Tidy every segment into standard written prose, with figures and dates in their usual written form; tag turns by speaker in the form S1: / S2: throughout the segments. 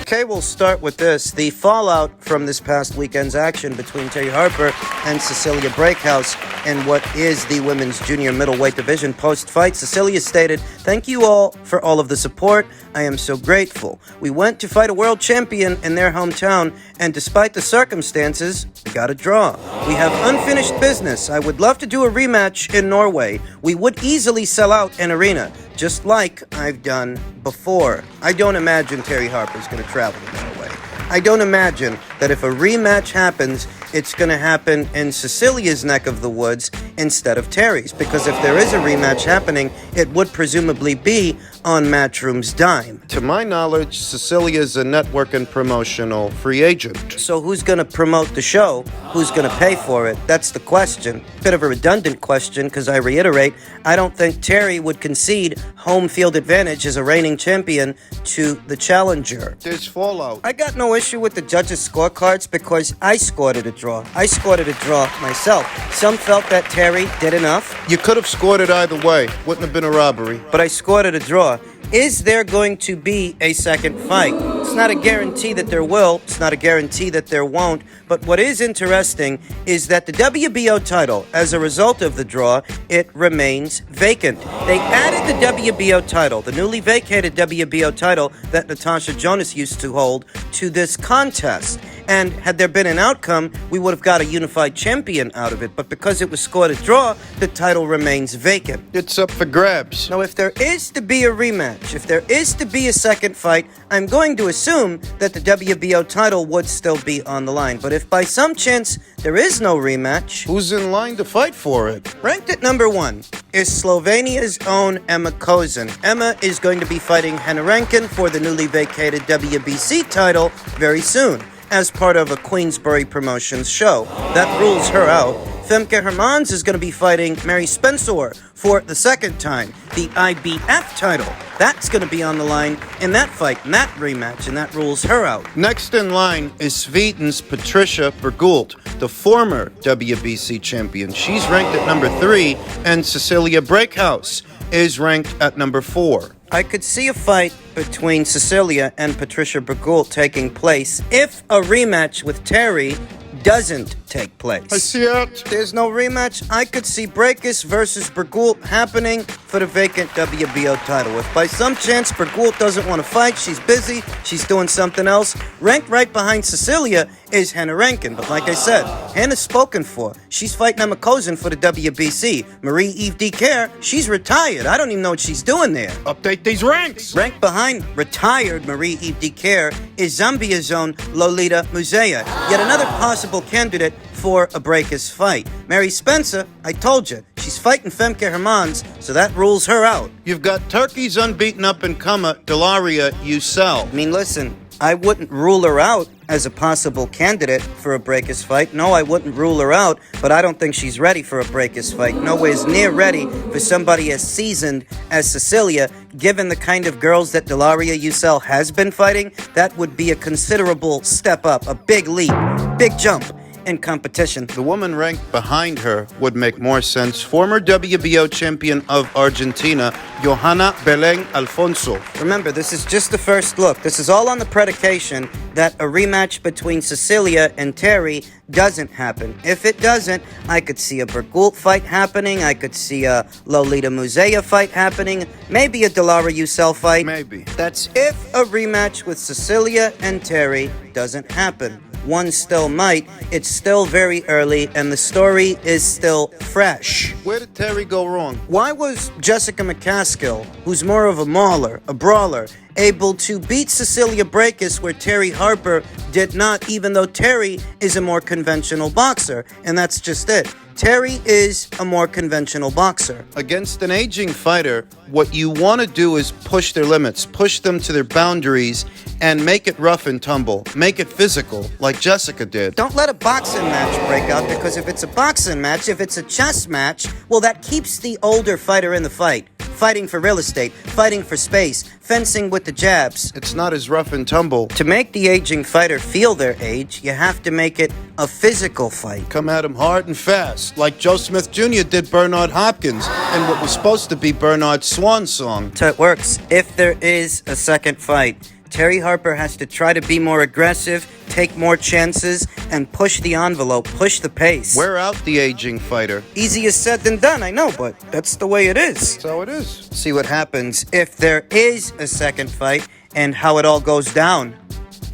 S1: Okay, we'll start with this. The fallout from this past weekend's action between Terry Harper and Cecilia Brækhus in what is the women's junior middleweight division. Post-fight, Cecilia stated, "Thank you all for all of the support. I am so grateful. We went to fight a world champion in their hometown, and despite the circumstances, we got a draw. We have unfinished business. I would love to do a rematch in Norway. We would easily sell out an arena, just like I've done before." I don't imagine Terry Harper's going to travel to Norway. I don't imagine that if a rematch happens, it's going to happen in Cecilia's neck of the woods instead of Terry's. Because if there is a rematch happening, it would presumably be on Matchroom's dime. To my knowledge, Cecilia is a network and promotional free agent. So who's going to promote the show? Who's going to pay for it? That's the question. Bit of a redundant question, because I reiterate, I don't think Terry would concede home field advantage as a reigning champion to the challenger. There's fallout. I got no issue with the judges' scorecards because I scored it a draw. I scored it a draw myself. Some felt that Terry did enough. You could have scored it either way. Wouldn't have been a robbery. But I scored it a draw. Is there going to be a second fight? It's not a guarantee that there will. It's not a guarantee that there won't. But what is interesting is that the WBO title, as a result of the draw, it remains vacant. They added the WBO title, the newly vacated WBO title that Natasha Jonas used to hold, to this contest. And had there been an outcome, we would have got a unified champion out of it. But because it was scored a draw, the title remains vacant. It's up for grabs. Now, if there is to be a rematch, if there is to be a second fight, I'm going to assume that the WBO title would still be on the line. But if by some chance there is no rematch, who's in line to fight for it? Ranked at number 1 is Slovenia's own Emma Kozin. Emma is going to be fighting Haney for the newly vacated WBC title very soon, as part of a Queensbury Promotions show. That rules her out. Femke Hermans is going to be fighting Mary Spencer for the second time, the IBF title. That's going to be on the line in that fight, in that rematch, and that rules her out. Next in line is Sweden's Patricia Bergult, the former WBC champion. She's ranked at number 3, and Cecilia Brækhus is ranked at number 4. I could see a fight between Cecilia and Patricia Bergult taking place if a rematch with Terry doesn't take place. I see it. There's no rematch. I could see Brækhus versus Bergult happening for the vacant WBO title. If by some chance Bergult doesn't want to fight, she's busy, she's doing something else, ranked right behind Cecilia is Haney. But like I said, Hannah's spoken for. She's fighting Emma Kozin for the WBC. Marie-Eve Dicaire, she's retired. I don't even know what she's doing there. Update these ranks. Ranked behind retired Marie-Eve Dicaire is Zambia's own Lolita Musea, yet another possible candidate for a Brækhus fight. Mary Spencer, I told you, she's fighting Femke Hermans, so that rules her out. You've got Turkey's unbeaten up-and-comer, Delaria Usel. I mean, listen, I wouldn't rule her out as a possible candidate for a Brækhus fight. No, I wouldn't rule her out, but I don't think she's ready for a Brækhus fight. Nowhere near ready for somebody as seasoned as Cecilia. Given the kind of girls that Delaria Usel has been fighting, that would be a considerable step up, a big leap, big jump in competition. The woman ranked behind her would make more sense. Former WBO champion of Argentina, Johanna Belén Alfonso. Remember, this is just the first look. This is all on the predication that a rematch between Cecilia and Terry doesn't happen. If it doesn't, I could see a Bergult fight happening. I could see a Lolita Musea fight happening. Maybe a Delaria Usel fight. Maybe. That's if a rematch with Cecilia and Terry doesn't happen. One still might. It's still very early, and the story is still fresh. Where did Terry go wrong? Why was Jessica McCaskill, who's more of a mauler, a brawler, able to beat Cecilia Brækhus where Terry Harper did not, even though Terry is a more conventional boxer? And that's just it. Terry is a more conventional boxer. Against an aging fighter, what you want to do is push their limits, push them to their boundaries, and make it rough and tumble. Make it physical, like Jessica did. Don't let a boxing match break out, because if it's a boxing match, if it's a chess match, well, that keeps the older fighter in the fight. Fighting for real estate, fighting for space, fencing with the jabs. It's not as rough and tumble. To make the aging fighter feel their age, you have to make it a physical fight. Come at him hard and fast, like Joe Smith Jr. did Bernard Hopkins in what was supposed to be Bernard's swan song. So it works. If there is a second fight, Terry Harper has to try to be more aggressive, take more chances, and push the envelope, push the pace.
S2: Wear out the aging fighter.
S1: Easier said than done, I know, but that's the way it is.
S2: That's how it is.
S1: See what happens if there is a second fight and how it all goes down.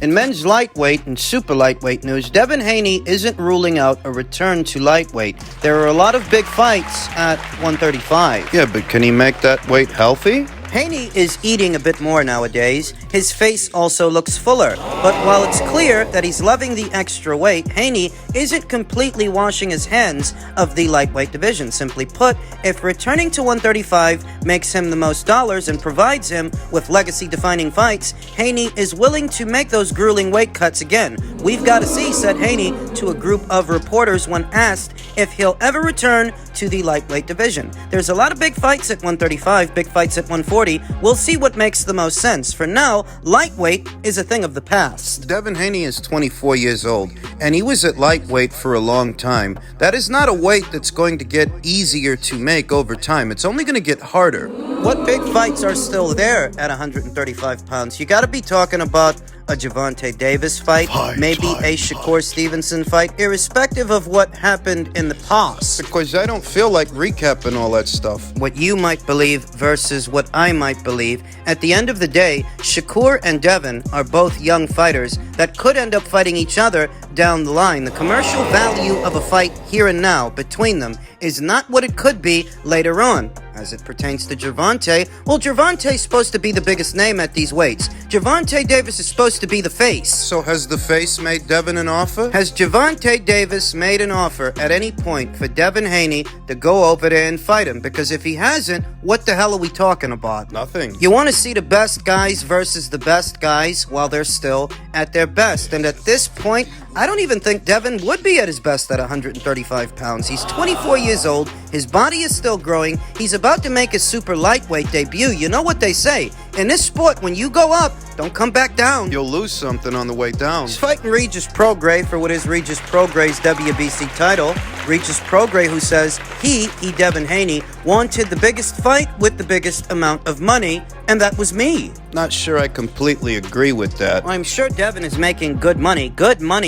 S1: In men's lightweight and super lightweight news, Devin Haney isn't ruling out a return to lightweight. There are a lot of big fights at 135.
S2: Yeah, but can he make that weight healthy?
S1: Haney is eating a bit more nowadays. His face also looks fuller. But while it's clear that he's loving the extra weight, Haney isn't completely washing his hands of the lightweight division. Simply put, if returning to 135 makes him the most dollars and provides him with legacy-defining fights, Haney is willing to make those grueling weight cuts again. We've got to see, said Haney to a group of reporters when asked if he'll ever return to the lightweight division. There's a lot of big fights at 135, big fights at 140. We'll see what makes the most sense. For now, lightweight is a thing of the past.
S2: Devin Haney is 24 years old, and he was at lightweight for a long time. That is not a weight that's going to get easier to make over time. It's only going to get harder.
S1: What big fights are still there at 135 pounds? You got to be talking about a Gervonta Davis fight, maybe a Shakur Stevenson fight, irrespective of what happened in the past.
S2: Because I don't feel like recapping all that stuff.
S1: What you might believe versus what I might believe. At the end of the day, Shakur and Devin are both young fighters that could end up fighting each other down the line. The commercial value of a fight here and now between them is not what it could be later on. As it pertains to Gervonta, well, Gervonta's supposed to be the biggest name at these weights. Gervonta Davis is supposed to be the face.
S2: So has the face made Devin an offer?
S1: Has Gervonta Davis made an offer at any point for Devin Haney to go over there and fight him? Because if he hasn't, what the hell are we talking about?
S2: Nothing.
S1: You want to see the best guys versus the best guys while they're still at their best. And at this point, I don't even think Devin would be at his best at 135 pounds. He's 24 years old. His body is still growing. He's about to make his super lightweight debut. You know what they say. In this sport, when you go up, don't come back down.
S2: You'll lose something on the way down.
S1: He's fighting Regis Prograis for what is Regis Prograis' WBC title. Regis Prograis, who says he, Devin Haney, wanted the biggest fight with the biggest amount of money, and that was me.
S2: Not sure I completely agree with that.
S1: Well, I'm sure Devin is making good money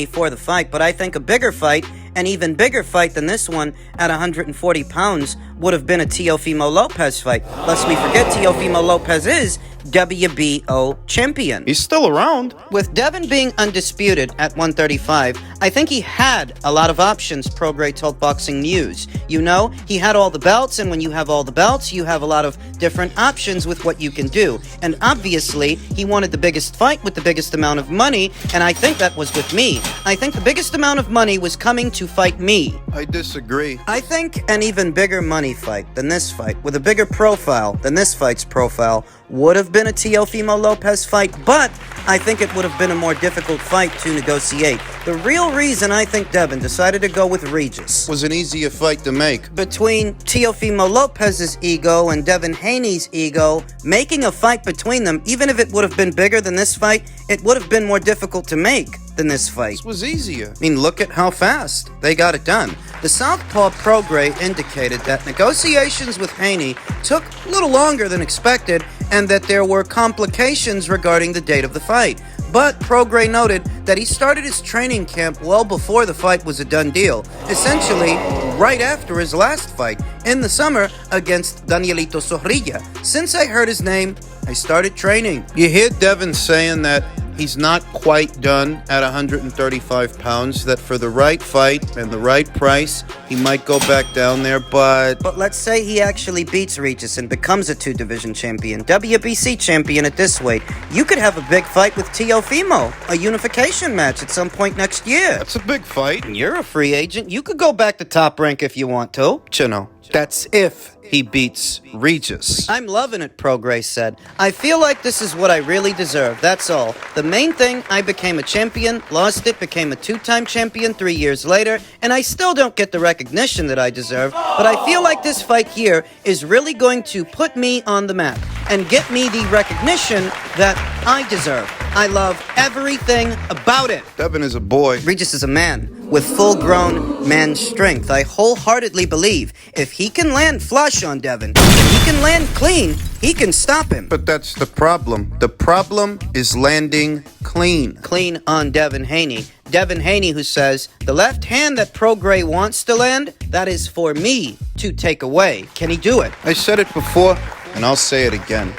S1: for the fight, but I think a bigger fight, an even bigger fight than this one at 140 pounds, would have been a Teofimo Lopez fight. Lest we forget, Teofimo Lopez is WBO champion.
S2: He's still around.
S1: With Devin being undisputed at 135, I think he had a lot of options, Prograis told Boxing News. You know, he had all the belts, and when you have all the belts, you have a lot of different options with what you can do. And obviously, he wanted the biggest fight with the biggest amount of money, and I think that was with me. I think the biggest amount of money was coming to fight me.
S2: I disagree.
S1: I think an even bigger money fight than this fight, with a bigger profile than this fight's profile, would have been a Teofimo Lopez fight, but I think it would have been a more difficult fight to negotiate. The real reason I think Devin decided to go with Regis
S2: Was an easier fight to make.
S1: between Teofimo Lopez's ego and Devin Haney's ego, making a fight between them, even if it would have been bigger than this fight, it would have been more difficult to make than this fight.
S2: This was easier.
S1: I mean, look at how fast they got it done. The Southpaw Prograis indicated that negotiations with Haney took a little longer than expected and that there were complications regarding the date of the fight. But Prograis noted that he started his training camp well before the fight was a done deal, essentially right after his last fight in the summer against Danielito Zorrilla. Since I heard his name, I started training.
S2: You hear Devin saying that he's not quite done at 135 pounds, that for the right fight and the right price, he might go back down there, but
S1: let's say he actually beats Regis and becomes a two-division champion, WBC champion at this weight. You could have a big fight with Teofimo, a unification match at some point next year.
S2: that's a big fight.
S1: You're a free agent. You could go back to Top Rank if you want to.
S2: Chino, that's if he beats Regis.
S1: I'm loving it, Prograis said. I feel like this is what I really deserve, that's all. The main thing, I became a champion, lost it, became a two-time champion 3 years later, and I still don't get the recognition that I deserve, but I feel like this fight here is really going to put me on the map and get me the recognition that I deserve. I love everything about it.
S2: Devin is a boy.
S1: Regis is a man with full-grown man strength. I wholeheartedly believe if he can land flush on Devin, if he can land clean, he can stop him.
S2: But that's the problem. The problem is landing clean.
S1: Clean on Devin Haney. Devin Haney, who says, the left hand that Pro Gray wants to land, that is for me to take away. Can he do it?
S2: I said it before, and I'll say it again.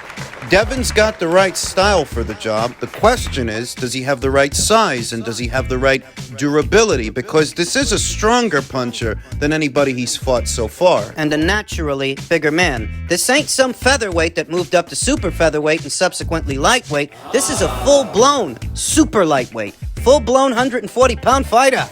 S2: Devin's got the right style for the job. The question is, does he have the right size and does he have the right durability? Because this is a stronger puncher than anybody he's fought so far.
S1: And a naturally bigger man. This ain't some featherweight that moved up to super featherweight and subsequently lightweight. This is a full-blown super lightweight. Full-blown 140-pound fighter.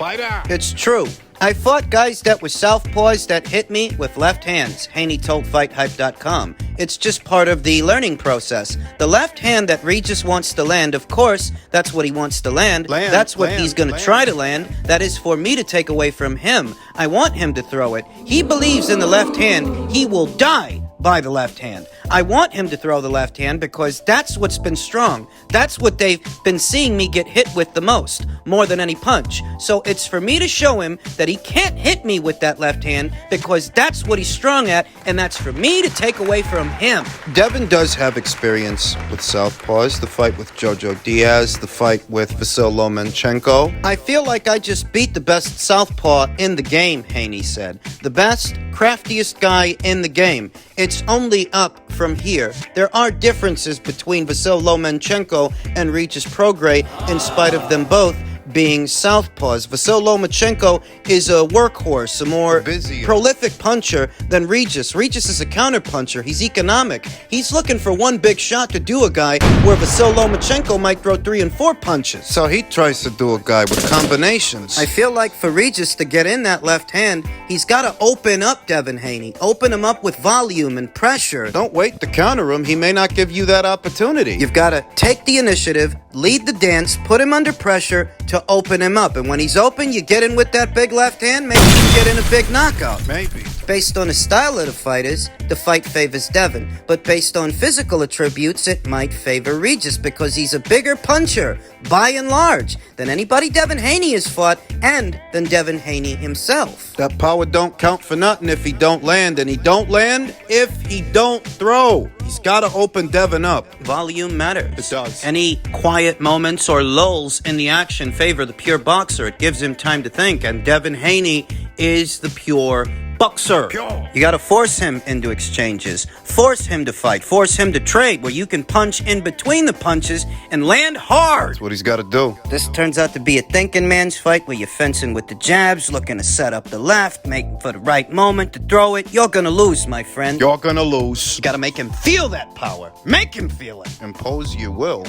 S1: It's true. I fought guys that were southpaws that hit me with left hands, Haney told FightHype.com. It's just part of the learning process. The left hand that Regis wants to land, of course, that's what he wants to land. That's what he's going to try to land. That is for me to take away from him. I want him to throw it. He believes in the left hand. He will die by the left hand. I want him to throw the left hand because that's what's been strong. That's what they've been seeing me get hit with the most, more than any punch. So it's for me to show him that he can't hit me with that left hand because that's what he's strong at, and that's for me to take away from him.
S2: Devin does have experience with southpaws. The fight with Jojo Diaz, the fight with Vasyl Lomachenko.
S1: I feel like I just beat the best southpaw in the game, Haney said. The best, craftiest guy in the game. It's only up from here. There are differences between Vasyl Lomachenko and Regis Prograis in spite of them both being southpaws. Vasyl Lomachenko is a workhorse, a more prolific puncher than Regis. Regis is a counterpuncher. He's economic. He's looking for one big shot to do a guy where Vasyl Lomachenko might throw 3 and 4 punches.
S2: So he tries to do a guy with combinations.
S1: I feel like for Regis to get in that left hand, he's got to open up Devin Haney. Open him up with volume and pressure.
S2: Don't wait to counter him. He may not give you that opportunity.
S1: You've got to take the initiative, lead the dance, put him under pressure to open him up. And when he's open, you get in with that big left hand, maybe you get in a big knockout.
S2: Maybe.
S1: Based on the style of the fighters, the fight favors Devin. But based on physical attributes, it might favor Regis because he's a bigger puncher, by and large, than anybody Devin Haney has fought, and than Devin Haney himself.
S2: That power don't count for nothing if he don't land, and he don't land if he don't throw. He's got to open Devin up.
S1: Volume matters.
S2: It does.
S1: Any quiet moments or lulls in the action favor the pure boxer. It gives him time to think, and Devin Haney is the pure boxer. You got to force him into exchanges, force him to fight, force him to trade where you can punch in between the punches and land hard.
S2: That's what he's got to do.
S1: This turns out to be a thinking man's fight where you're fencing with the jabs, looking to set up the left, making for the right moment to throw it. You're going to lose, my friend.
S2: You're going to lose.
S1: You got to make him feel that power. Make him feel it.
S2: Impose you will.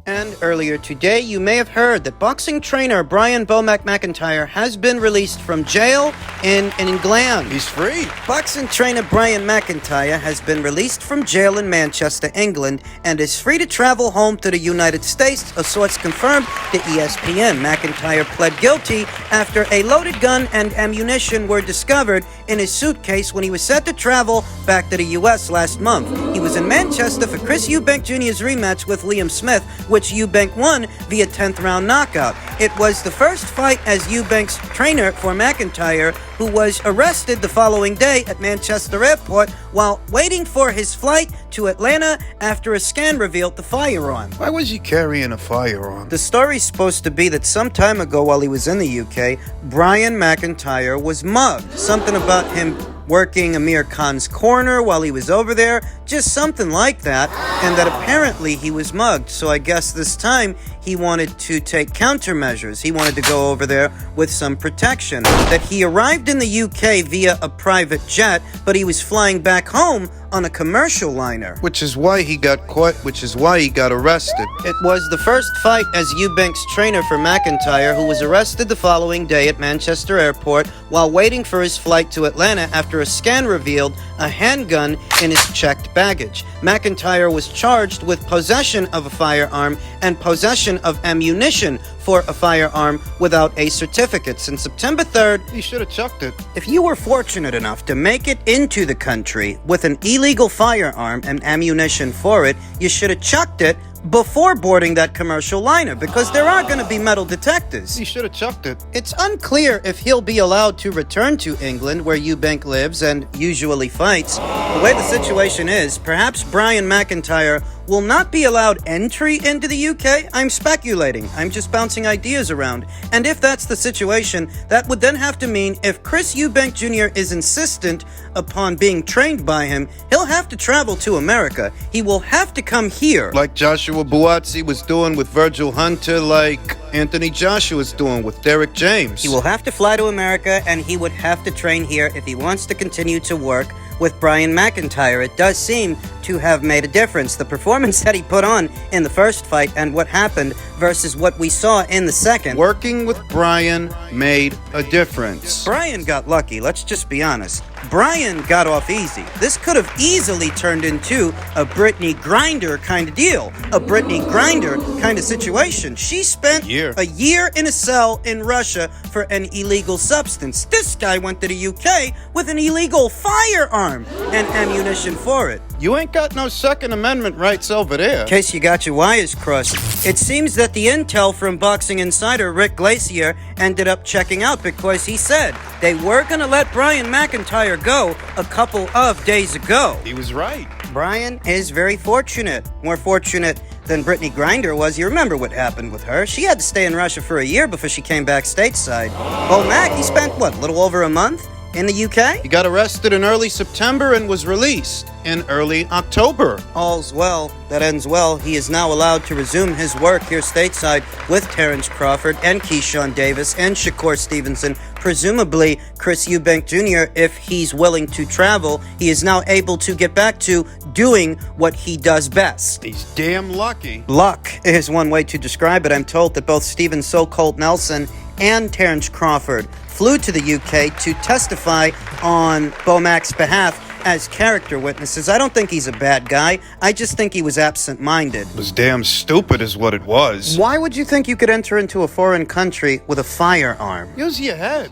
S1: And earlier today, you may have heard that boxing trainer Brian Bomac McIntyre has been released from jail in England.
S2: He's free.
S1: Boxing trainer Brian McIntyre has been released from jail in Manchester, England, and is free to travel home to the United States, a source confirmed to ESPN. McIntyre pled guilty after a loaded gun and ammunition were discovered in his suitcase when he was set to travel back to the U.S. last month. He was in Manchester for Chris Eubank Jr.'s rematch with Liam Smith, which Eubank won via 10th round knockout. It was the first fight as Eubank's trainer for McIntyre, who was arrested the following day at Manchester Airport while waiting for his flight to Atlanta after a scan revealed the firearm.
S2: Why was he carrying a firearm?
S1: The story's supposed to be that some time ago while he was in the UK, Brian McIntyre was mugged. Something about him working Amir Khan's corner while he was over there, just something like that, and that apparently he was mugged. So I guess this time he wanted to take countermeasures. He wanted to go over there with some protection. That he arrived in the UK via a private jet, but he was flying back home on a commercial liner.
S2: Which is why he got caught, which is why he got arrested.
S1: It was the first fight as Eubank's trainer for McIntyre, who was arrested the following day at Manchester Airport while waiting for his flight to Atlanta after a scan revealed a handgun in his checked baggage. McIntyre was charged with possession of a firearm and possession of ammunition for a firearm without a certificate. Since September 3rd,
S2: He should have chucked it.
S1: if you were fortunate enough to make it into the country with an illegal firearm and ammunition for it, you should have chucked it before boarding that commercial liner, because there are going to be metal detectors.
S2: He should have chucked it.
S1: It's unclear if he'll be allowed to return to England, where Eubank lives and usually fights. The way the situation is, perhaps Brian McIntyre will not be allowed entry into the UK. I'm speculating. I'm just bouncing ideas around. And if that's the situation, that would then have to mean if Chris Eubank Jr. is insistent upon being trained by him, he'll have to travel to America. He will have to come here.
S2: Like Joshua Buatsi was doing with Virgil Hunter, like Anthony Joshua's doing with Derek James.
S1: He will have to fly to America, and he would have to train here if he wants to continue to work with Brian McIntyre. It does seem to have made a difference. The performance that he put on in the first fight and what happened versus what we saw in the second.
S2: Working with Brian made a difference.
S1: Brian got lucky, let's just be honest. Brian got off easy. This could have easily turned into a Brittany Griner kind of deal. A Brittany Griner kind of situation. She spent a year in a cell in Russia for an illegal substance. This guy went to the UK with an illegal firearm and ammunition for it.
S2: You ain't got no Second Amendment rights over there.
S1: In case you got your wires crossed, it seems that the intel from Boxing Insider Rick Glacier ended up checking out because he said they were going to let Brian McIntyre go a couple of days ago.
S2: He was right.
S1: Brian is very fortunate. More fortunate than Brittany Griner was. You remember what happened with her. She had to stay in Russia for a year before she came back stateside. Bomac, he spent, a little over a month in the UK?
S2: He got arrested in early September and was released in early October.
S1: All's well that ends well. He is now allowed to resume his work here stateside with Terrence Crawford and Keyshawn Davis and Shakur Stevenson. Presumably, Chris Eubank Jr., if he's willing to travel, he is now able to get back to doing what he does best.
S2: He's damn lucky.
S1: Luck is one way to describe it. I'm told that both Stephen So Colt Nelson and Terrence Crawford flew to the UK to testify on Bomac's behalf as character witnesses. I don't think he's a bad guy. I just think he was absent-minded.
S2: It was damn stupid is what it was.
S1: Why would you think you could enter into a foreign country with a firearm?
S2: Use your head.